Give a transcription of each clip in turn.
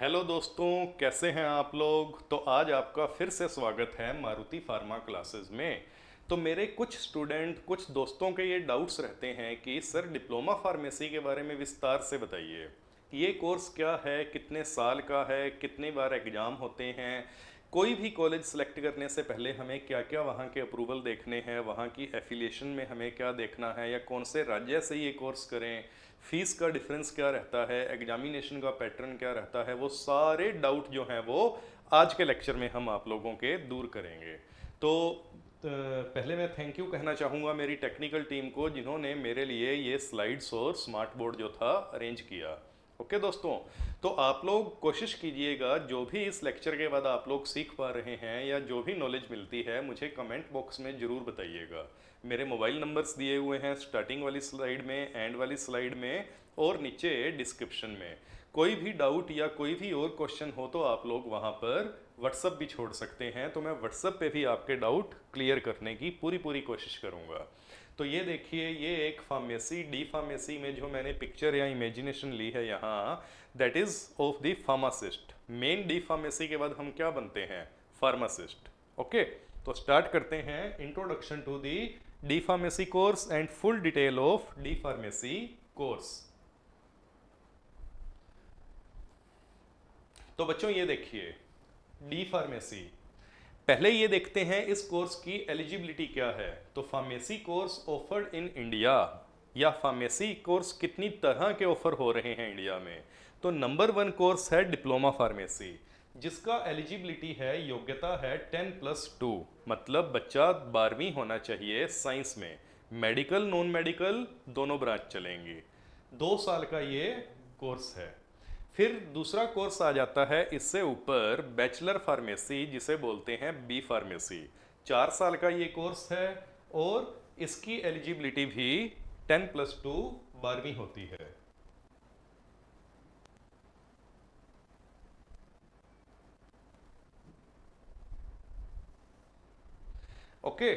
Hello दोस्तों, कैसे हैं आप लोग। तो आज आपका फिर से स्वागत है मारुति फार्मा क्लासेस में। तो मेरे कुछ स्टूडेंट, कुछ दोस्तों के ये डाउट्स रहते हैं कि सर डिप्लोमा फार्मेसी के बारे में विस्तार से बताइए। ये कोर्स क्या है, कितने साल का है, कितने बार एग्ज़ाम होते हैं, कोई भी कॉलेज सेलेक्ट करने से पहले हमें क्या क्या वहाँ के अप्रूवल देखने हैं, वहाँ की एफिलिएशन में हमें क्या देखना है, या कौन से राज्य से ये कोर्स करें, फीस का डिफरेंस क्या रहता है, एग्जामिनेशन का पैटर्न क्या रहता है, वो सारे डाउट जो हैं वो आज के लेक्चर में हम आप लोगों के दूर करेंगे। तो पहले मैं थैंक यू कहना चाहूँगा मेरी टेक्निकल टीम को, जिन्होंने मेरे लिए ये स्लाइड्स और स्मार्ट बोर्ड जो था अरेंज किया। ओके दोस्तों, तो आप लोग कोशिश कीजिएगा जो भी इस लेक्चर के बाद आप लोग सीख पा रहे हैं या जो भी नॉलेज मिलती है मुझे कमेंट बॉक्स में ज़रूर बताइएगा। मेरे मोबाइल नंबर्स दिए हुए हैं स्टार्टिंग वाली स्लाइड में, एंड वाली स्लाइड में, और नीचे डिस्क्रिप्शन में। कोई भी डाउट या कोई भी और क्वेश्चन हो तो आप लोग वहाँ पर व्हाट्सअप भी छोड़ सकते हैं, तो मैं व्हाट्सअप पे भी आपके डाउट क्लियर करने की पूरी पूरी कोशिश करूँगा। तो ये देखिए, ये एक फार्मेसी, डी फार्मेसी में जो मैंने पिक्चर या इमेजिनेशन ली है यहाँ, that is of the pharmacist. Main D pharmacy के बाद हम क्या बनते हैं? फार्मासिस्ट। ओके, तो स्टार्ट करते हैं introduction to the D pharmacy course and full detail of D pharmacy course. तो बच्चों ये देखिए, डी फार्मेसी, पहले ये देखते हैं इस कोर्स की एलिजिबिलिटी क्या है। तो pharmacy course offered in India, या फार्मेसी कोर्स कितनी तरह के ऑफर हो रहे हैं इंडिया में। तो नंबर वन कोर्स है डिप्लोमा फार्मेसी, जिसका एलिजिबिलिटी है, योग्यता है 10+2, मतलब बच्चा 12वीं होना चाहिए साइंस में। मेडिकल नॉन मेडिकल दोनों ब्रांच चलेंगी। 2 साल का ये कोर्स है। फिर दूसरा कोर्स आ जाता है इससे ऊपर, बैचलर फार्मेसी, जिसे बोलते हैं बी फार्मेसी। 4 साल का ये कोर्स है, और इसकी एलिजिबिलिटी भी 10+2, 12वीं होती है। ओके,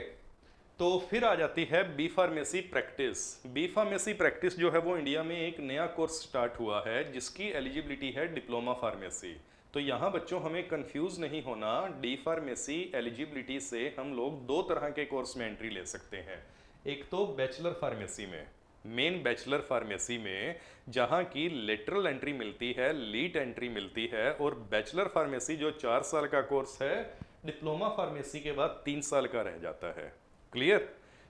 तो फिर आ जाती है B pharmacy practice. B pharmacy practice जो है वो इंडिया में एक नया कोर्स स्टार्ट हुआ है, जिसकी एलिजिबिलिटी है डिप्लोमा फार्मेसी। तो यहाँ बच्चों हमें कंफ्यूज नहीं होना, डी फार्मेसी एलिजिबिलिटी से हम लोग दो तरह के कोर्स में एंट्री ले सकते हैं। एक तो बैचलर फार्मेसी में, मेन बैचलर फार्मेसी में, जहाँ की लेटरल एंट्री मिलती है, लीट एंट्री मिलती है, और बैचलर फार्मेसी जो 4 साल का कोर्स है, डिप्लोमा फार्मेसी के बाद 3 साल का रह जाता है। क्लियर।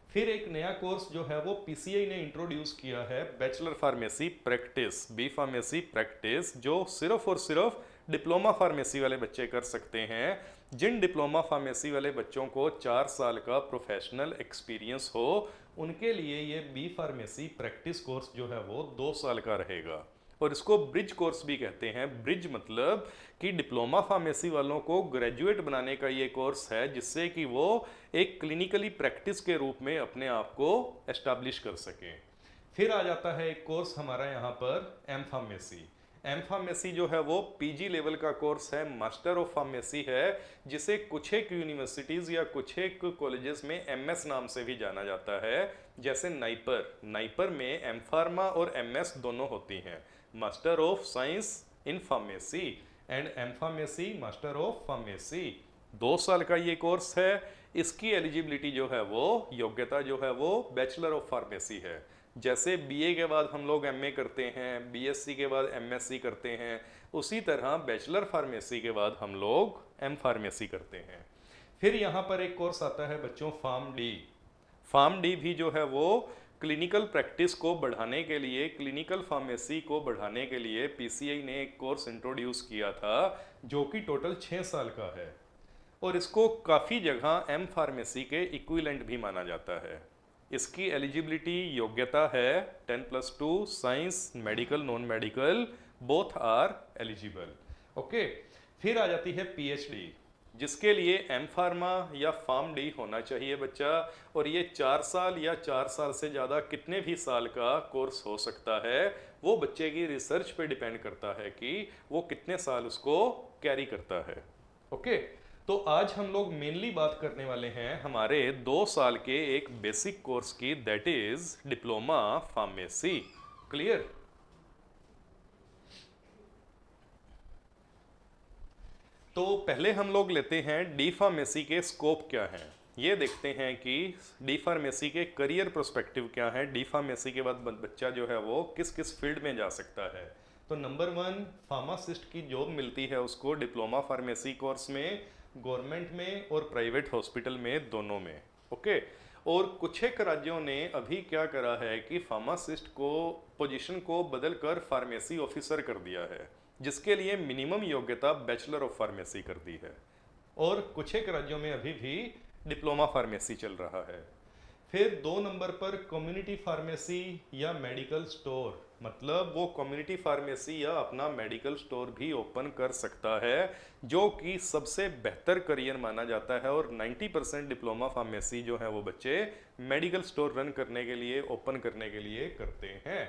फिर एक नया कोर्स जो है वो पीसीआई ने इंट्रोड्यूस किया है, bachelor pharmacy practice, B pharmacy practice, जो सिर्फ और सिर्फ डिप्लोमा फार्मेसी वाले बच्चे कर सकते हैं। जिन डिप्लोमा फार्मेसी वाले बच्चों को 4 साल का प्रोफेशनल एक्सपीरियंस हो, उनके लिए ये बी फार्मेसी प्रैक्टिस कोर्स जो है वो 2 साल का रहेगा। और इसको ब्रिज कोर्स भी कहते हैं। ब्रिज मतलब कि डिप्लोमा फार्मेसी वालों को ग्रेजुएट बनाने का ये कोर्स है, जिससे कि वो एक क्लिनिकली प्रैक्टिस के रूप में अपने आप को एस्टाब्लिश कर सकें। फिर आ जाता है एक कोर्स हमारा यहाँ पर एम फार्मेसी। एम फार्मेसी जो है वो पीजी लेवल का कोर्स है, मास्टर ऑफ फार्मेसी है, जिसे कुछ एक यूनिवर्सिटीज़ या कुछ एक कॉलेजेस में एमएस नाम से भी जाना जाता है। जैसे नाइपर, नाइपर में एम फार्मा और एमएस दोनों होती हैं, master of science in pharmacy and M pharmacy master of pharmacy. 2 साल का ये कोर्स है। इसकी एलिजिबिलिटी जो है वो, योग्यता जो है वो बैचलर ऑफ फार्मेसी है। जैसे बीए के बाद हम लोग एमए करते हैं, बीएससी के बाद एमएससी करते हैं, उसी तरह बैचलर फार्मेसी के बाद हम लोग एम फार्मेसी करते हैं। फिर यहाँ पर एक कोर्स आता है बच्चों, फार्म डी। फार्म डी भी जो है वो क्लिनिकल प्रैक्टिस को बढ़ाने के लिए, क्लिनिकल फार्मेसी को बढ़ाने के लिए पीसीआई ने एक कोर्स इंट्रोड्यूस किया था, जो कि टोटल 6 साल का है। और इसको काफ़ी जगह एम फार्मेसी के इक्विवेलेंट भी माना जाता है। इसकी एलिजिबिलिटी, योग्यता है 10+2, science, medical, non medical, both are eligible. Okay. फिर आ जाती है पीएचडी, जिसके लिए एम फार्मा या फार्म डी होना चाहिए बच्चा। और ये 4 साल या 4 साल से ज़्यादा कितने भी साल का कोर्स हो सकता है, वो बच्चे की रिसर्च पे डिपेंड करता है कि वो कितने साल उसको कैरी करता है। ओके। तो आज हम लोग मेनली बात करने वाले हैं हमारे 2 साल के एक बेसिक कोर्स की, that is diploma pharmacy. Clear. तो पहले हम लोग लेते हैं डी फार्मेसी के स्कोप क्या हैं, ये देखते हैं कि डी फार्मेसी के करियर प्रोस्पेक्टिव क्या है, डी फार्मेसी के बाद बच्चा जो है वो किस किस फील्ड में जा सकता है। तो नंबर 1, फार्मासिस्ट की जॉब मिलती है उसको डिप्लोमा फार्मेसी कोर्स में, गवर्नमेंट में और प्राइवेट हॉस्पिटल में, दोनों में। ओके। और कुछ एक राज्यों ने अभी क्या करा है कि फार्मासिस्ट को पोजीशन को बदलकर फार्मेसी ऑफिसर कर दिया है, जिसके लिए मिनिमम योग्यता बैचलर ऑफ फार्मेसी कर दी है। और कुछ एक राज्यों में अभी भी डिप्लोमा फार्मेसी चल रहा है। फिर 2 नंबर पर कम्युनिटी फार्मेसी या मेडिकल स्टोर, मतलब वो कम्युनिटी फार्मेसी या अपना मेडिकल स्टोर भी ओपन कर सकता है, जो कि सबसे बेहतर करियर माना जाता है। और 90% डिप्लोमा फार्मेसी जो है वो बच्चे मेडिकल स्टोर रन करने के लिए, ओपन करने के लिए करते हैं।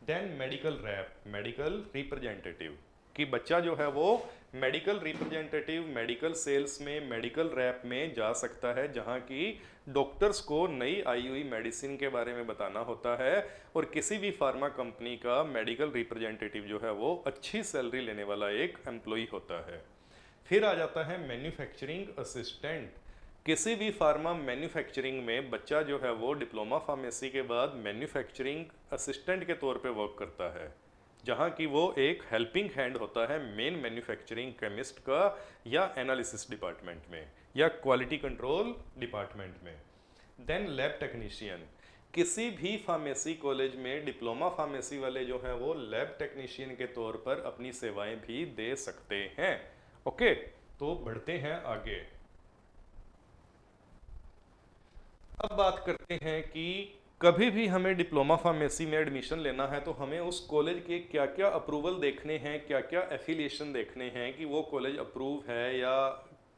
Then medical rep, medical representative, कि बच्चा जो है वो मेडिकल रिप्रेजेंटेटिव, मेडिकल सेल्स में, मेडिकल रैप में जा सकता है, जहाँ की डॉक्टर्स को नई आई हुई मेडिसिन के बारे में बताना होता है। और किसी भी फार्मा कंपनी का मेडिकल रिप्रेजेंटेटिव जो है वो अच्छी सैलरी लेने वाला एक एम्प्लॉय होता है। फिर आ जाता है मैन्युफैक्चरिंग असिस्टेंट। किसी भी फार्मा मैन्युफैक्चरिंग में बच्चा जो है वो डिप्लोमा फार्मेसी के बाद मैन्युफैक्चरिंग असिस्टेंट के तौर पे वर्क करता है, जहाँ की वो एक हेल्पिंग हैंड होता है मेन मैन्युफैक्चरिंग केमिस्ट का, या एनालिसिस डिपार्टमेंट में, या क्वालिटी कंट्रोल डिपार्टमेंट में। देन लैब टेक्नीशियन, किसी भी फार्मेसी कॉलेज में डिप्लोमा फार्मेसी वाले जो हैं वो लैब टेक्नीशियन के तौर पर अपनी सेवाएं भी दे सकते हैं। ओके, तो बढ़ते हैं आगे। अब बात करते हैं कि कभी भी हमें डिप्लोमा फार्मेसी में एडमिशन लेना है तो हमें उस कॉलेज के क्या क्या अप्रूवल देखने हैं, क्या क्या एफिलिएशन देखने हैं कि वो कॉलेज अप्रूव है या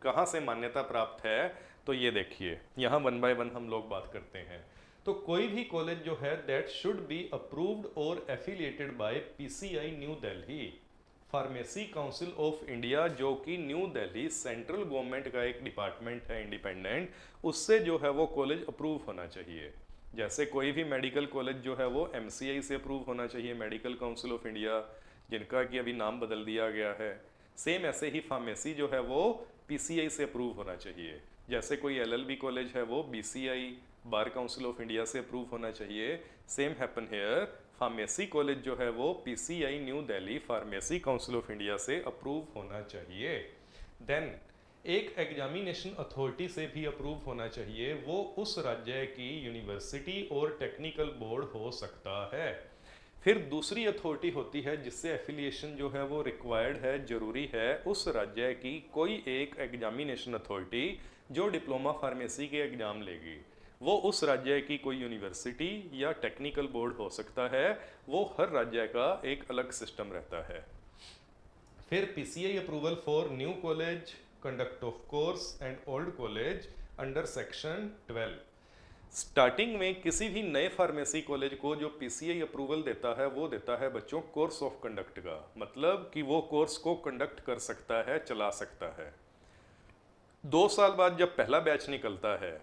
कहाँ से मान्यता प्राप्त है। तो ये देखिए, यहाँ 1 बाय 1 हम लोग बात करते हैं। तो कोई भी कॉलेज जो है दैट शुड बी अप्रूव्ड और affiliated by PCI New Delhi, pharmacy council of India, जो कि न्यू दिल्ली सेंट्रल गवर्नमेंट का एक डिपार्टमेंट है इंडिपेंडेंट, उससे जो है वो कॉलेज अप्रूव होना चाहिए। जैसे कोई भी मेडिकल कॉलेज जो है वो एमसीआई से अप्रूव होना चाहिए, मेडिकल काउंसिल ऑफ इंडिया, जिनका कि अभी नाम बदल दिया गया है। सेम ऐसे ही फार्मेसी जो है वो पीसीआई से अप्रूव होना चाहिए। जैसे कोई एलएलबी कॉलेज है वो BCI, bar council of India से अप्रूव होना चाहिए। Same happen here, pharmacy college जो है वो PCI New Delhi pharmacy council of India से अप्रूव होना चाहिए। देन एक एग्जामिनेशन अथॉरिटी से भी अप्रूव होना चाहिए, वो उस राज्य की यूनिवर्सिटी और टेक्निकल बोर्ड हो सकता है। फिर दूसरी अथॉरिटी होती है जिससे एफिलिएशन जो है वो रिक्वायर्ड है, जरूरी है, उस राज्य की कोई एक एग्जामिनेशन अथॉरिटी जो डिप्लोमा फार्मेसी के एग्जाम लेगी। वो उस राज्य की कोई यूनिवर्सिटी या टेक्निकल बोर्ड हो सकता है, वो हर राज्य का एक अलग सिस्टम रहता है। फिर PCI approval for new college, conduct of course and old college under section 12। Starting में किसी भी नए फार्मेसी कॉलेज को जो पीसीआई अप्रूवल देता है वो देता है बच्चों कोर्स ऑफ कंडक्ट का, मतलब कि वो कोर्स को कंडक्ट कर सकता है, चला सकता है। 2 साल बाद जब पहला बैच निकलता है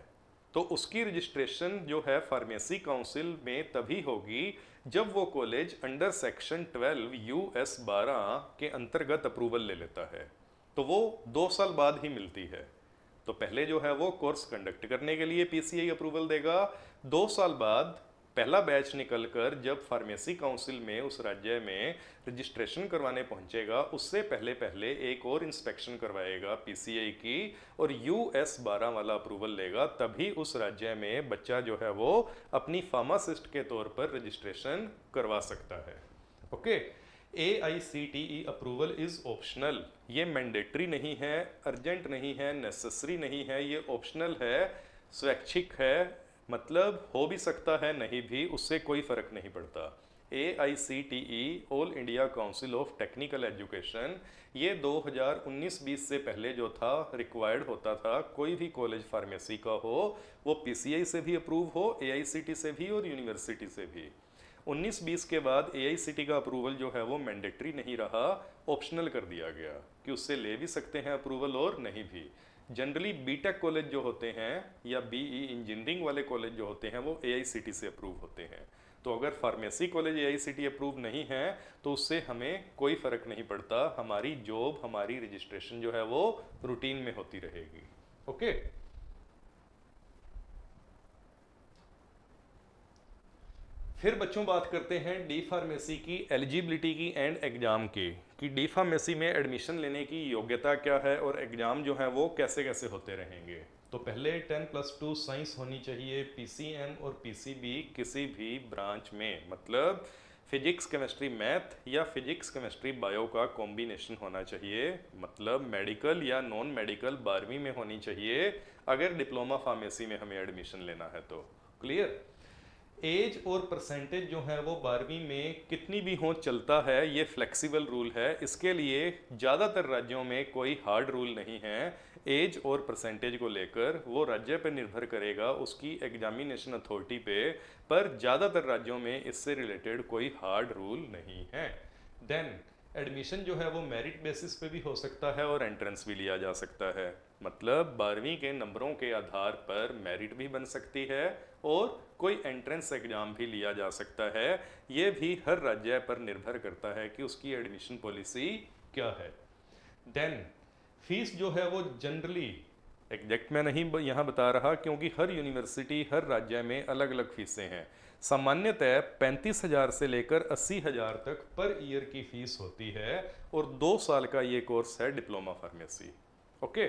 तो उसकी रजिस्ट्रेशन जो है फार्मेसी काउंसिल में तभी होगी जब वो कॉलेज अंडर सेक्शन 12 यूएस 12 के अंतर्गत अप्रूवल ले लेता है, तो वो 2 साल बाद ही मिलती है। तो पहले जो है वो कोर्स कंडक्ट करने के लिए पीसीआई अप्रूवल देगा, 2 साल बाद पहला बैच निकलकर जब फार्मेसी काउंसिल में उस राज्य में रजिस्ट्रेशन करवाने पहुंचेगा, उससे पहले पहले एक और इंस्पेक्शन करवाएगा पीसीआई की, और यूएस 12 वाला अप्रूवल लेगा, तभी उस राज्य में बच्चा जो है वो अपनी फार्मासिस्ट के तौर पर रजिस्ट्रेशन करवा सकता है। Okay. AICTE approval is optional, ये मैंडेटरी नहीं है, अर्जेंट नहीं है, नेसेसरी नहीं है, ये ऑप्शनल है, स्वैच्छिक है, मतलब हो भी सकता है, नहीं भी, उससे कोई फ़र्क नहीं पड़ता। AICTE all India council of technical education, ये 2019-20 से पहले जो था रिक्वायर्ड होता था कोई भी कॉलेज फार्मेसी का हो वो पीसीआई से भी अप्रूव हो, AICTE से भी और यूनिवर्सिटी से भी। 19-20 के बाद AICTE का अप्रूवल जो है वो मैंडेटरी नहीं रहा, ऑप्शनल कर दिया गया कि उससे ले भी सकते हैं अप्रूवल और नहीं भी। जनरली बीटेक कॉलेज जो होते हैं या बीई इंजीनियरिंग वाले कॉलेज जो होते हैं वो AICTE से अप्रूव होते हैं। तो अगर फार्मेसी कॉलेज AICTE अप्रूव नहीं है तो उससे हमें कोई फ़र्क नहीं पड़ता, हमारी जॉब, हमारी रजिस्ट्रेशन जो है वो रूटीन में होती रहेगी। ओके। फिर बच्चों बात करते हैं डी फार्मेसी की एलिजिबिलिटी की एंड एग्ज़ाम की, कि डी फार्मेसी में एडमिशन लेने की योग्यता क्या है और एग्ज़ाम जो है वो कैसे कैसे होते रहेंगे। तो पहले 10+2 साइंस होनी चाहिए PCM और PCB किसी भी ब्रांच में, मतलब फिजिक्स केमिस्ट्री मैथ या फिजिक्स केमिस्ट्री बायो का कॉम्बिनेशन होना चाहिए, मतलब मेडिकल या नॉन मेडिकल 12वीं में होनी चाहिए अगर डिप्लोमा फार्मेसी में हमें एडमिशन लेना है तो। क्लियर। एज और परसेंटेज जो है वो 12वीं में कितनी भी हो चलता है, ये फ्लेक्सिबल रूल है, इसके लिए ज़्यादातर राज्यों में कोई हार्ड रूल नहीं है। एज और परसेंटेज को लेकर वो राज्य पर निर्भर करेगा, उसकी एग्जामिनेशन अथॉरिटी पे, पर ज़्यादातर राज्यों में इससे रिलेटेड कोई हार्ड रूल नहीं है। देन एडमिशन जो है वो मेरिट बेसिस पे भी हो सकता है और एंट्रेंस भी लिया जा सकता है, मतलब 12वीं के नंबरों के आधार पर मेरिट भी बन सकती है और कोई एंट्रेंस एग्जाम भी लिया जा सकता है। ये भी हर राज्य पर निर्भर करता है कि उसकी एडमिशन पॉलिसी क्या है। देन फीस जो है वो जनरली एग्जैक्ट मैं नहीं यहाँ बता रहा, क्योंकि हर यूनिवर्सिटी हर राज्य में अलग अलग फीसें हैं। सामान्यतः 35,000 से लेकर 80,000 तक पर ईयर की फीस होती है और 2 साल का ये कोर्स है diploma pharmacy. Okay.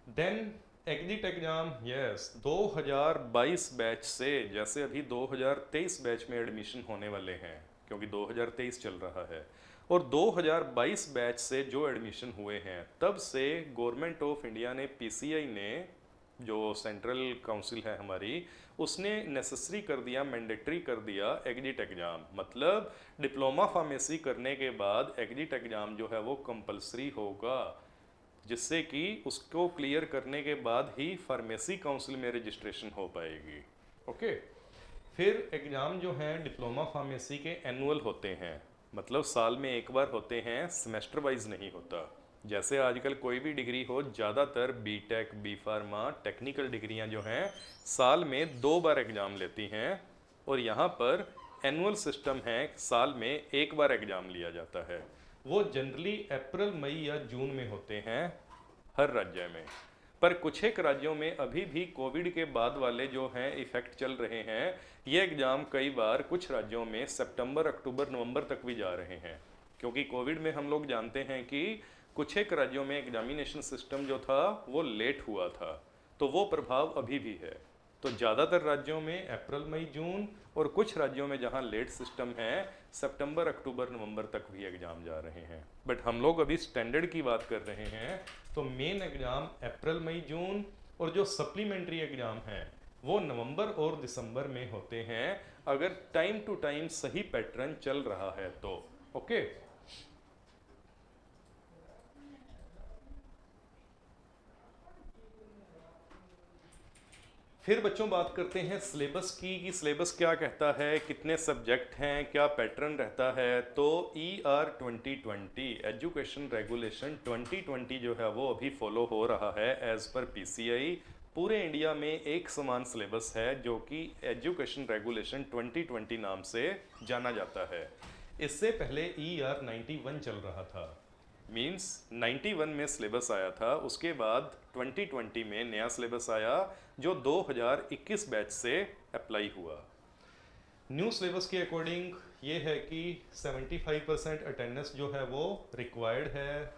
Then exit exam, yes, 2022 batch से, जैसे अभी 2023 बैच में एडमिशन होने वाले हैं क्योंकि 2023 चल रहा है, और 2022 बैच से जो एडमिशन हुए हैं तब से गवर्नमेंट ऑफ इंडिया ने, PCI ने, जो सेंट्रल काउंसिल है हमारी, उसने नेसेसरी कर दिया, मैंडेटरी कर दिया एग्जिट एग्ज़ाम, मतलब डिप्लोमा फार्मेसी करने के बाद एग्जिट एग्ज़ाम जो है वो कंपलसरी होगा, जिससे कि उसको क्लियर करने के बाद ही फार्मेसी काउंसिल में रजिस्ट्रेशन हो पाएगी। ओके। फिर एग्ज़ाम जो हैं डिप्लोमा फार्मेसी के एनुअल होते हैं, मतलब साल में एक बार होते हैं, सेमेस्टर वाइज नहीं होता। जैसे आजकल कोई भी डिग्री हो, ज़्यादातर B.Tech, B फार्मा, टेक्निकल डिग्रियां जो हैं साल में 2 बार एग्ज़ाम लेती हैं, और यहाँ पर एनुअल सिस्टम है, साल में एक बार एग्ज़ाम लिया जाता है। वो जनरली अप्रैल, मई या जून में होते हैं हर राज्य में, पर कुछ एक राज्यों में अभी भी कोविड के बाद वाले जो हैं इफ़ेक्ट चल रहे हैं, ये एग्ज़ाम कई बार कुछ राज्यों में सितंबर, अक्टूबर, नवंबर तक भी जा रहे हैं, क्योंकि कोविड में हम लोग जानते हैं कि कुछ एक राज्यों में एग्जामिनेशन सिस्टम जो था वो लेट हुआ था, तो वो प्रभाव अभी भी है। तो ज़्यादातर राज्यों में अप्रैल, मई, जून, और कुछ राज्यों में जहाँ लेट सिस्टम है सितंबर, अक्टूबर, नवंबर तक भी एग्ज़ाम जा रहे हैं। बट हम लोग अभी स्टैंडर्ड की बात कर रहे हैं, तो मेन एग्ज़ाम अप्रैल, मई, जून, और जो सप्लीमेंट्री एग्ज़ाम हैं वो नवंबर और दिसंबर में होते हैं, अगर टाइम टू टाइम सही पैटर्न चल रहा है तो। ओके। फिर बच्चों बात करते हैं सिलेबस की, कि सिलेबस क्या कहता है, कितने सब्जेक्ट हैं, क्या पैटर्न रहता है। तो ER 2020 एजुकेशन रेगुलेशन 2020 जो है वो अभी फॉलो हो रहा है एज पर PCI। पूरे इंडिया में एक समान सिलेबस है जो कि एजुकेशन रेगुलेशन 2020 नाम से जाना जाता है। इससे पहले ER 91 चल रहा था, मीन्स 91 में सिलेबस आया था, उसके बाद 2020 में नया सिलेबस आया जो 2021 बैच से अप्लाई हुआ। न्यू सिलेबस के अकॉर्डिंग ये है कि 75% अटेंडेंस जो है वो रिक्वायर्ड है,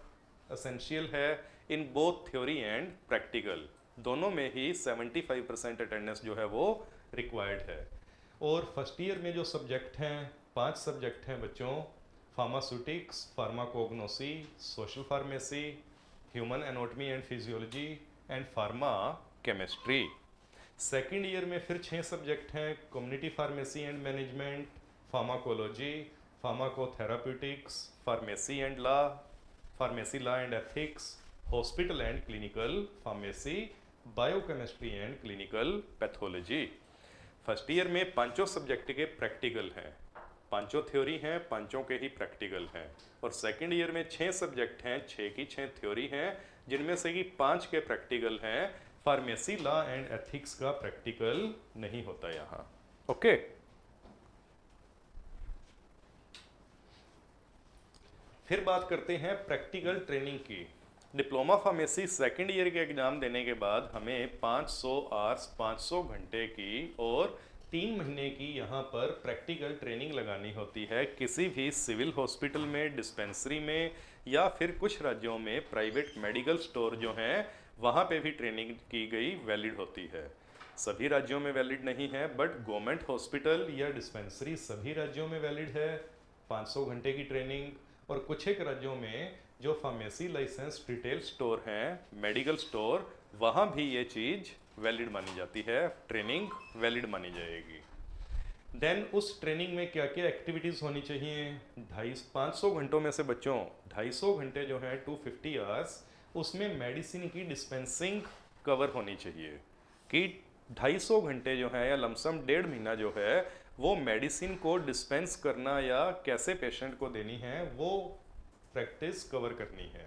असेंशियल है, in both theory and practical, दोनों में ही 75% अटेंडेंस जो है वो रिक्वायर्ड है। और फर्स्ट ईयर में जो सब्जेक्ट हैं, 5 सब्जेक्ट हैं बच्चों: pharmaceutics, pharmacognosy, social pharmacy, human anatomy and physiology, and pharma chemistry. Second year में फिर 6 सब्जेक्ट हैं: community pharmacy and management, pharmacology, pharmacotherapeutics, pharmacy and law, pharmacy law and ethics, hospital and clinical pharmacy, biochemistry and clinical pathology. First year में 5 subject के practical हैं, 5 theory हैं, 5 के ही practical हैं। और सेकेंड ईयर में 6 सब्जेक्ट हैं, 6 की 6 थ्योरी हैं, जिनमें से कि 5 के प्रैक्टिकल हैं। फार्मेसी लॉ एंड एथिक्स का प्रैक्टिकल नहीं होता यहाँ। ओके। फिर बात करते हैं प्रैक्टिकल ट्रेनिंग की। डिप्लोमा फार्मेसी सेकेंड ईयर के एग्ज़ाम देने के बाद हमें 500 आवर्स 500 घंटे की और 3 महीने की यहाँ पर प्रैक्टिकल ट्रेनिंग लगानी होती है किसी भी सिविल हॉस्पिटल में, डिस्पेंसरी में, या फिर कुछ राज्यों में प्राइवेट मेडिकल स्टोर जो हैं वहाँ पे भी ट्रेनिंग की गई वैलिड होती है। सभी राज्यों में वैलिड नहीं है, बट गवर्नमेंट हॉस्पिटल या डिस्पेंसरी सभी राज्यों में वैलिड है 500 घंटे की ट्रेनिंग। और कुछ एक राज्यों में जो फार्मेसी लाइसेंस रिटेल स्टोर हैं, मेडिकल स्टोर, वहाँ भी ये चीज़ वैलिड मानी जाती है, ट्रेनिंग वैलिड मानी जाएगी। देन उस ट्रेनिंग में क्या क्या एक्टिविटीज़ होनी चाहिए? 500 घंटों में से बच्चों 250 घंटे जो है 250 आवर्स, उसमें मेडिसिन की डिस्पेंसिंग कवर होनी चाहिए कि 250 घंटे जो है या लमसम 1.5 महीना जो है वो मेडिसिन को डिस्पेंस करना या कैसे पेशेंट को देनी है वो प्रैक्टिस कवर करनी है।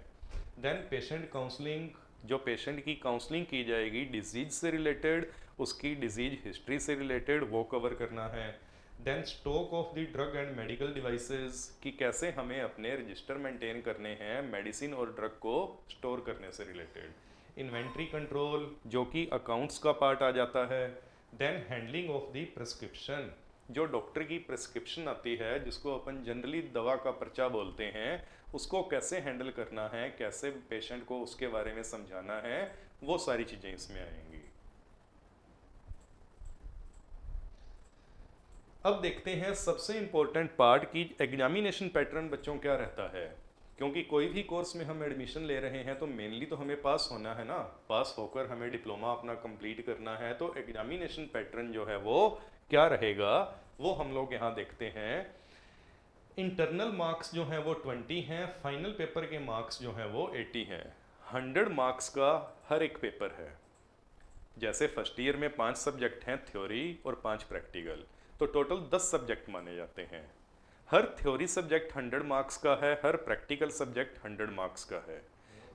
देन पेशेंट काउंसलिंग, जो पेशेंट की काउंसलिंग की जाएगी डिजीज से रिलेटेड, उसकी डिजीज हिस्ट्री से रिलेटेड, वो कवर करना है। Then stock of the drug and medical devices, कि कैसे हमें अपने रजिस्टर मेंटेन करने हैं मेडिसिन और ड्रग को स्टोर करने से रिलेटेड। इन्वेंट्री कंट्रोल, जो कि अकाउंट्स का पार्ट आ जाता है। Then handling of the prescription, जो डॉक्टर की प्रिस्क्रिप्शन आती है जिसको अपन जनरली दवा का पर्चा बोलते हैं, उसको कैसे हैंडल करना है, कैसे पेशेंट को उसके बारे में समझाना है, वो सारी चीज़ें इसमें आएंगी। अब देखते हैं सबसे इम्पोर्टेंट पार्ट की एग्जामिनेशन पैटर्न बच्चों क्या रहता है। क्योंकि कोई भी कोर्स में हम एडमिशन ले रहे हैं तो मेनली तो हमें पास होना है ना, पास होकर हमें डिप्लोमा अपना कंप्लीट करना है। तो एग्जामिनेशन पैटर्न जो है वो क्या रहेगा वो हम लोग यहाँ देखते हैं। इंटरनल मार्क्स जो हैं वो 20 हैं, फाइनल पेपर के मार्क्स जो हैं वो 80 हैं। 100 मार्क्स का हर एक पेपर है। जैसे फर्स्ट ईयर में 5 सब्जेक्ट हैं थ्योरी और 5 प्रैक्टिकल, तो टोटल 10 सब्जेक्ट माने जाते हैं। हर थ्योरी सब्जेक्ट 100 मार्क्स का है, हर प्रैक्टिकल सब्जेक्ट 100 मार्क्स का है,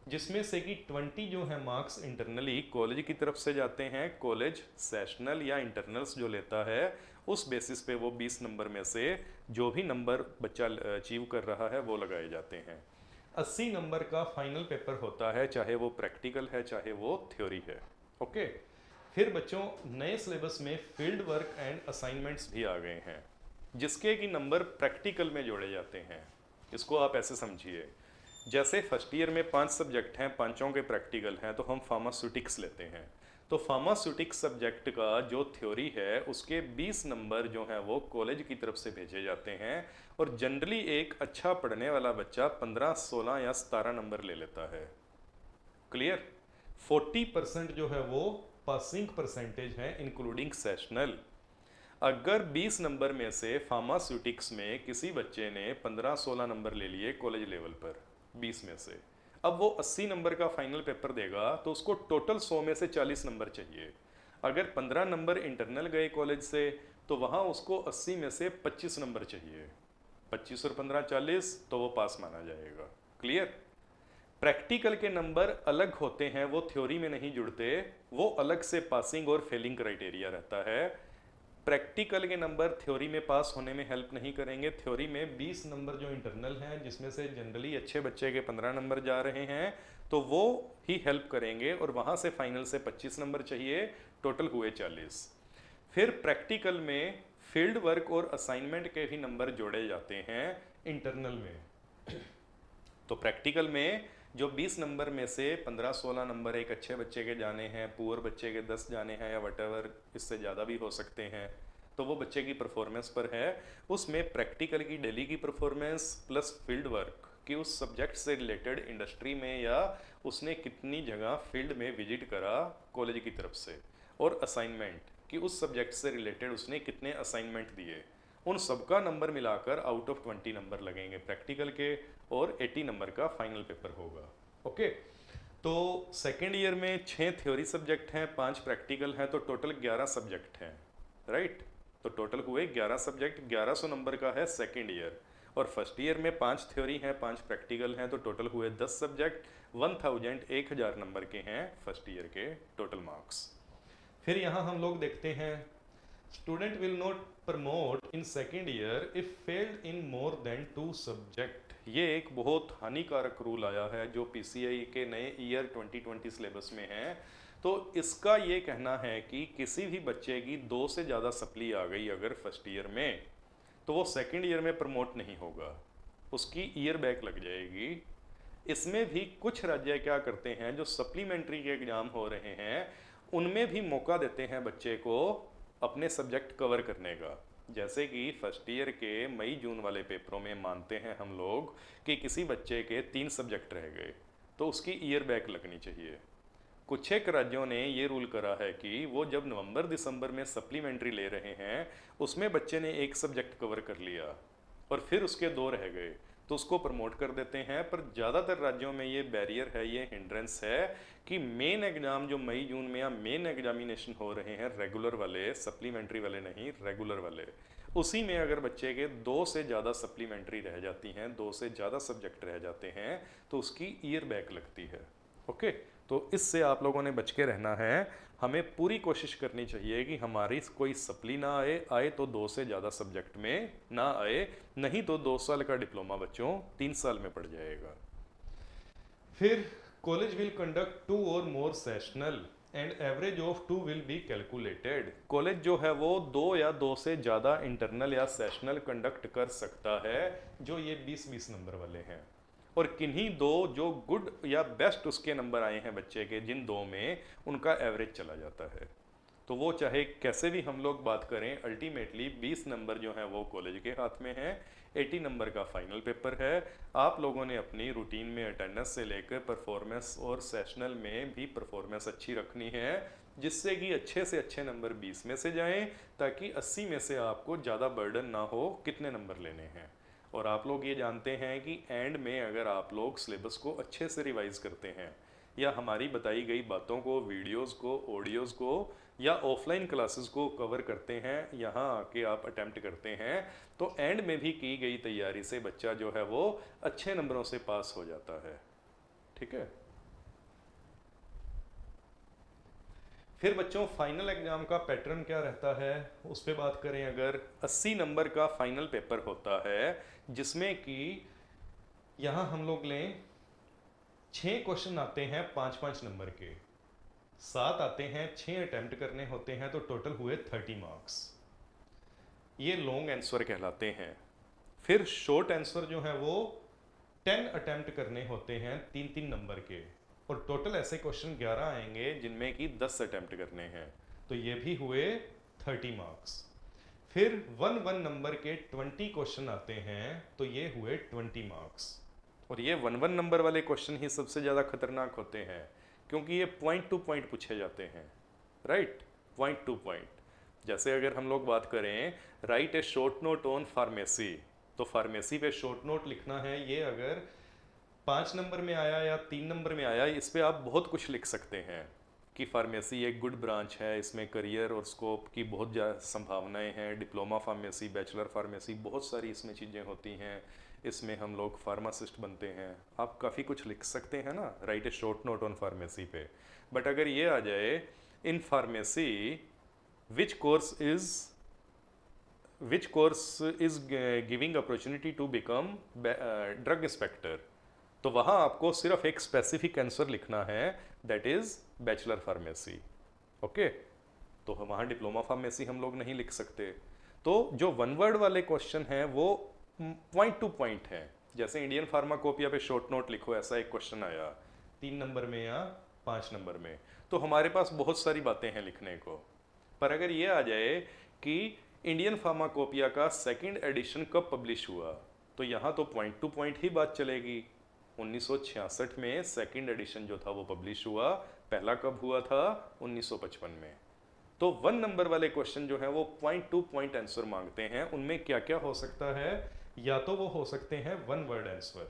जिसमें से कि 20 जो है मार्क्स इंटरनली कॉलेज की तरफ से जाते हैं। कॉलेज सेशनल या इंटरनल्स जो लेता है उस बेसिस पे वो 20 नंबर में से जो भी नंबर बच्चा अचीव कर रहा है वो लगाए जाते हैं। 80 नंबर का फाइनल पेपर होता है, चाहे वो प्रैक्टिकल है चाहे वो थ्योरी है। ओके। फिर बच्चों नए सिलेबस में फील्ड वर्क एंड असाइनमेंट्स भी आ गए हैं, जिसके कि नंबर प्रैक्टिकल में जोड़े जाते हैं। इसको आप ऐसे समझिए, जैसे फर्स्ट ईयर में 5 सब्जेक्ट हैं, पांचों के प्रैक्टिकल हैं, तो हम फार्मास्यूटिक्स लेते हैं। तो फार्मास्यूटिक्स सब्जेक्ट का जो थ्योरी है उसके 20 नंबर जो हैं वो कॉलेज की तरफ से भेजे जाते हैं। और जनरली एक अच्छा पढ़ने वाला बच्चा 15, 16 या 17 नंबर ले लेता है। क्लियर? 40% जो है वो पासिंग परसेंटेज है इंक्लूडिंग सेशनल। अगर 20 नंबर में से फार्मास्यूटिक्स में किसी बच्चे ने 15-16 नंबर ले लिए कॉलेज लेवल पर 20 में से, अब वो 80 नंबर का फाइनल पेपर देगा तो उसको टोटल 100 में से 40 नंबर चाहिए। अगर 15 नंबर इंटरनल गए कॉलेज से तो वहाँ उसको 80 में से 25 नंबर चाहिए। 25 और 15 40, तो वो पास माना जाएगा। क्लियर? प्रैक्टिकल के नंबर अलग होते हैं, वो थ्योरी में नहीं जुड़ते, वो अलग से पासिंग और फेलिंग क्राइटेरिया रहता है। प्रैक्टिकल के नंबर थ्योरी में पास होने में हेल्प नहीं करेंगे। थ्योरी में 20 नंबर जो इंटरनल हैं, जिसमें से जनरली अच्छे बच्चे के 15 नंबर जा रहे हैं, तो वो ही हेल्प करेंगे। और वहाँ से फाइनल से 25 नंबर चाहिए, टोटल हुए 40। फिर प्रैक्टिकल में फील्ड वर्क और असाइनमेंट के भी नंबर जोड़े जाते हैं इंटरनल में। तो प्रैक्टिकल में जो 20 नंबर में से 15-16 नंबर एक अच्छे बच्चे के जाने हैं, पुअर बच्चे के 10 जाने हैं, या वटेवर इससे ज़्यादा भी हो सकते हैं, तो वो बच्चे की परफॉर्मेंस पर है। उसमें प्रैक्टिकल की डेली की परफॉर्मेंस प्लस फील्ड वर्क कि उस सब्जेक्ट से रिलेटेड इंडस्ट्री में या उसने कितनी जगह फील्ड में विजिट करा कॉलेज की तरफ से, और असाइनमेंट कि उस सब्जेक्ट से रिलेटेड उसने कितने असाइनमेंट दिए, उन सबका नंबर मिलाकर आउट ऑफ 20 नंबर लगेंगे प्रैक्टिकल के, और 80 नंबर का फाइनल पेपर होगा। ओके। तो सेकेंड ईयर में 6 थ्योरी सब्जेक्ट हैं, 5 प्रैक्टिकल हैं, तो टोटल 11 सब्जेक्ट हैं। राइट? तो टोटल हुए 11 सब्जेक्ट, 1100 नंबर का है सेकेंड ईयर। और फर्स्ट ईयर में 5 थ्योरी हैं, 5 प्रैक्टिकल हैं, तो टोटल हुए 10 सब्जेक्ट, 1000 नंबर के हैं फर्स्ट ईयर के टोटल मार्क्स। फिर यहाँ हम लोग देखते हैं student will not promote in second year if failed in more than 2 subject. ये एक बहुत हानिकारक रूल आया है जो पीसीआई के नए ईयर 2020 सिलेबस में है। तो इसका ये कहना है कि किसी भी बच्चे की 2 से ज़्यादा सप्ली आ गई अगर फर्स्ट ईयर में, तो वो सेकेंड ईयर में प्रमोट नहीं होगा, उसकी ईयर बैक लग जाएगी। इसमें भी कुछ राज्य क्या करते हैं, जो सप्लीमेंट्री के एग्जाम हो रहे हैं उनमें भी मौका देते हैं बच्चे को अपने सब्जेक्ट कवर करने का। जैसे कि फर्स्ट ईयर के मई जून वाले पेपरों में मानते हैं हम लोग कि किसी बच्चे के 3 सब्जेक्ट रह गए तो उसकी ईयर बैक लगनी चाहिए। कुछ एक राज्यों ने ये रूल करा है कि वो जब नवंबर दिसंबर में सप्लीमेंट्री ले रहे हैं उसमें बच्चे ने एक सब्जेक्ट कवर कर लिया और फिर उसके 2 रह गए तो उसको प्रमोट कर देते हैं। पर ज़्यादातर राज्यों में ये बैरियर है, ये हिंड्रेंस है कि मेन एग्जाम जो मई जून में या मेन एग्जामिनेशन हो रहे हैं रेगुलर वाले, सप्लीमेंट्री वाले नहीं, रेगुलर वाले, उसी में अगर बच्चे के 2 से ज़्यादा सप्लीमेंट्री रह जाती हैं, 2 से ज़्यादा सब्जेक्ट रह जाते हैं तो उसकी ईयर बैक लगती है। ओके, तो इससे आप लोगों ने बच के रहना है। हमें पूरी कोशिश करनी चाहिए कि हमारी कोई सप्ली ना आए, आए तो 2 से ज़्यादा सब्जेक्ट में ना आए, नहीं तो 2 साल का डिप्लोमा बच्चों 3 साल में पड़ जाएगा। फिर कॉलेज विल कंडक्ट 2 और more sessional and average of 2 will be calculated. College जो है वो 2 या 2 से ज़्यादा इंटरनल या सेशनल कंडक्ट कर सकता है, जो ये 20-20 नंबर वाले हैं। और किन्हीं 2 जो गुड या बेस्ट उसके नंबर आए हैं बच्चे के, जिन 2 में उनका एवरेज चला जाता है। तो वो चाहे कैसे भी हम लोग बात करें, अल्टीमेटली 20 नंबर जो हैं वो कॉलेज के हाथ में हैं, 80 नंबर का फाइनल पेपर है। आप लोगों ने अपनी रूटीन में अटेंडेंस से लेकर परफॉर्मेंस और सेशनल में भी परफॉर्मेंस अच्छी रखनी है, जिससे कि अच्छे से अच्छे नंबर 20 में से जाएं, ताकि 80 में से आपको ज़्यादा बर्डन ना हो कितने नंबर लेने हैं। और आप लोग ये जानते हैं कि एंड में अगर आप लोग सिलेबस को अच्छे से रिवाइज करते हैं या हमारी बताई गई बातों को, वीडियोस को, ऑडियोज़ को या ऑफलाइन क्लासेस को कवर करते हैं, यहाँ आके आप अटेम्प्ट करते हैं, तो एंड में भी की गई तैयारी से बच्चा जो है वो अच्छे नंबरों से पास हो जाता है। ठीक है। फिर बच्चों फाइनल एग्जाम का पैटर्न क्या रहता है उस पर बात करें। अगर 80 नंबर का फाइनल पेपर होता है जिसमें कि यहाँ हम लोग लें 6 क्वेश्चन आते हैं 5-5 नंबर के, 7 आते हैं, 6 अटेम्प्ट करने होते हैं, तो टोटल हुए 30 मार्क्स। ये लॉन्ग आंसर कहलाते हैं। फिर शॉर्ट आंसर जो है वो 10 अटेम्प्ट करने होते हैं 3-3 नंबर के, और टोटल ऐसे क्वेश्चन 11 आएंगे जिनमें कि 10 अटेम्प्ट करने हैं, तो ये भी हुए 30 मार्क्स। फिर 1-1 नंबर के 20 क्वेश्चन आते हैं, तो ये हुए 20 मार्क्स। और ये 1-1 नंबर वाले क्वेश्चन ही सबसे ज़्यादा खतरनाक होते हैं, क्योंकि ये पॉइंट टू पॉइंट पूछे जाते हैं। Right, point two point. जैसे अगर हम लोग बात करें, right a short note on pharmacy, तो फार्मेसी पे शॉर्ट नोट लिखना है। ये अगर 5 नंबर में आया या 3 नंबर में आया, इस पे आप बहुत कुछ लिख सकते हैं कि फार्मेसी एक गुड ब्रांच है, इसमें करियर और स्कोप की बहुत ज़्यादा संभावनाएं हैं। डिप्लोमा फार्मेसी, बैचलर फार्मेसी, बहुत सारी इसमें चीज़ें होती हैं। इसमें हम लोग फार्मासिस्ट बनते हैं। आप काफ़ी कुछ लिख सकते हैं ना, write a short note on pharmacy पे। बट अगर ये आ जाए in pharmacy which course is giving opportunity to become drug inspector, तो वहाँ आपको सिर्फ एक स्पेसिफिक आंसर लिखना है, that is bachelor pharmacy. Okay, तो वहाँ डिप्लोमा फार्मेसी हम लोग नहीं लिख सकते। तो जो 1 वर्ड वाले क्वेश्चन हैं वो पॉइंट टू पॉइंट हैं। जैसे इंडियन फार्माकोपिया पे शॉर्ट नोट लिखो, ऐसा एक क्वेश्चन आया 3 नंबर में या 5 नंबर में, तो हमारे पास बहुत सारी बातें हैं लिखने को। पर अगर ये आ जाए कि इंडियन फार्माकोपिया का 2nd एडिशन कब पब्लिश हुआ, तो यहाँ तो पॉइंट टू पॉइंट ही बात चलेगी। 1966 में 2nd एडिशन जो था वो पब्लिश हुआ, पहला कब हुआ था, 1955 में। तो 1 नंबर वाले क्वेश्चन जो है वो पॉइंट टू पॉइंट आंसर मांगते हैं। उनमें क्या क्या हो सकता है, या तो वो हो सकते हैं 1 वर्ड आंसर,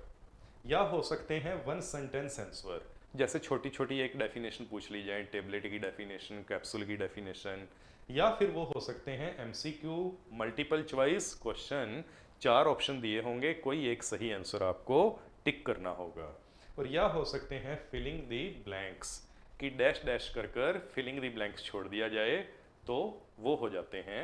या हो सकते हैं 1 सेंटेंस आंसर। जैसे छोटी छोटी एक डेफिनेशन पूछ ली जाए, टेबलेट की डेफिनेशन, कैप्सूल की डेफिनेशन, या फिर वो हो सकते हैं MCQ, multiple choice question. 4 option दिए होंगे, कोई एक सही आंसर आपको टिक करना होगा। और या हो सकते हैं फिलिंग दी ब्लैंक्स, कि डैश डैश कर कर फिलिंग दी ब्लैंक्स छोड़ दिया जाए, तो वो हो जाते हैं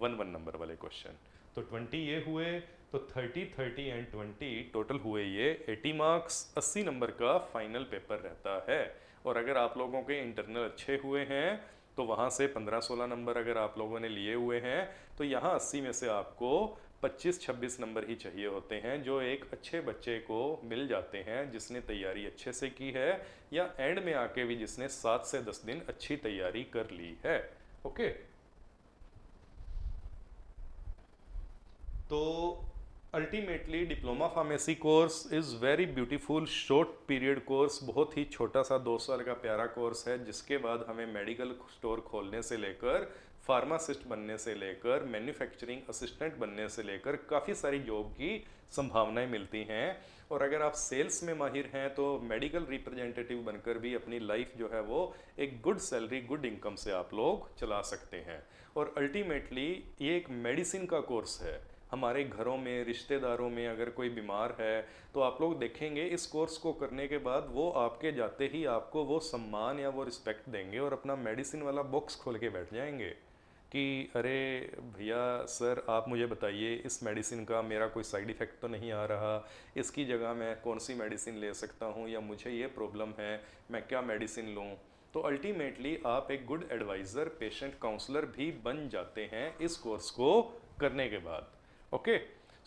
1 नंबर वाले क्वेश्चन। तो 20 ये हुए, तो 30 एंड 20 टोटल हुए ये 80 मार्क्स। 80 नंबर का फाइनल पेपर रहता है। और अगर आप लोगों के इंटरनल अच्छे हुए हैं तो वहाँ से 15-16 नंबर अगर आप लोगों ने लिए हुए हैं तो यहाँ 80 में से आपको 25-26 नंबर ही चाहिए होते हैं, जो एक अच्छे बच्चे को मिल जाते हैं जिसने तैयारी अच्छे से की है, या एंड में आके भी जिसने 7 से 10 दिन अच्छी तैयारी कर ली है। ओके। तो ultimately diploma pharmacy course is very beautiful short period course, बहुत ही छोटा सा 2 साल का प्यारा कोर्स है, जिसके बाद हमें मेडिकल स्टोर खोलने से लेकर फार्मासिस्ट बनने से लेकर मैन्युफैक्चरिंग असिस्टेंट बनने से लेकर काफ़ी सारी जॉब की संभावनाएं मिलती हैं। और अगर आप सेल्स में माहिर हैं तो मेडिकल रिप्रेजेंटेटिव बनकर भी अपनी लाइफ जो है वो एक गुड सैलरी गुड इनकम से आप लोग चला सकते हैं। और अल्टीमेटली ये एक मेडिसिन का कोर्स है। हमारे घरों में रिश्तेदारों में अगर कोई बीमार है तो आप लोग देखेंगे इस कोर्स को करने के बाद वो आपके जाते ही आपको वो सम्मान या वो रिस्पेक्ट देंगे और अपना मेडिसिन वाला बॉक्स खोल के बैठ जाएंगे कि अरे भैया सर आप मुझे बताइए इस मेडिसिन का मेरा कोई साइड इफ़ेक्ट तो नहीं आ रहा, इसकी जगह मैं कौन सी मेडिसिन ले सकता हूँ, या मुझे ये प्रॉब्लम है मैं क्या मेडिसिन लूँ। तो अल्टीमेटली आप एक गुड एडवाइज़र पेशेंट काउंसलर भी बन जाते हैं इस कोर्स को करने के बाद। ओके।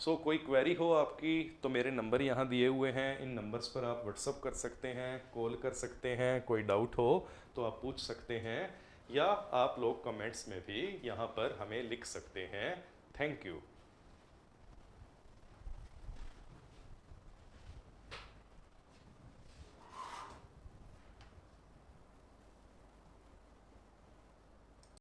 सो कोई क्वेरी हो आपकी तो मेरे नंबर यहाँ दिए हुए हैं, इन नंबर्स पर आप व्हाट्सअप कर सकते हैं, कॉल कर सकते हैं, कोई डाउट हो तो आप पूछ सकते हैं, या आप लोग कमेंट्स में भी यहाँ पर हमें लिख सकते हैं। Thank you.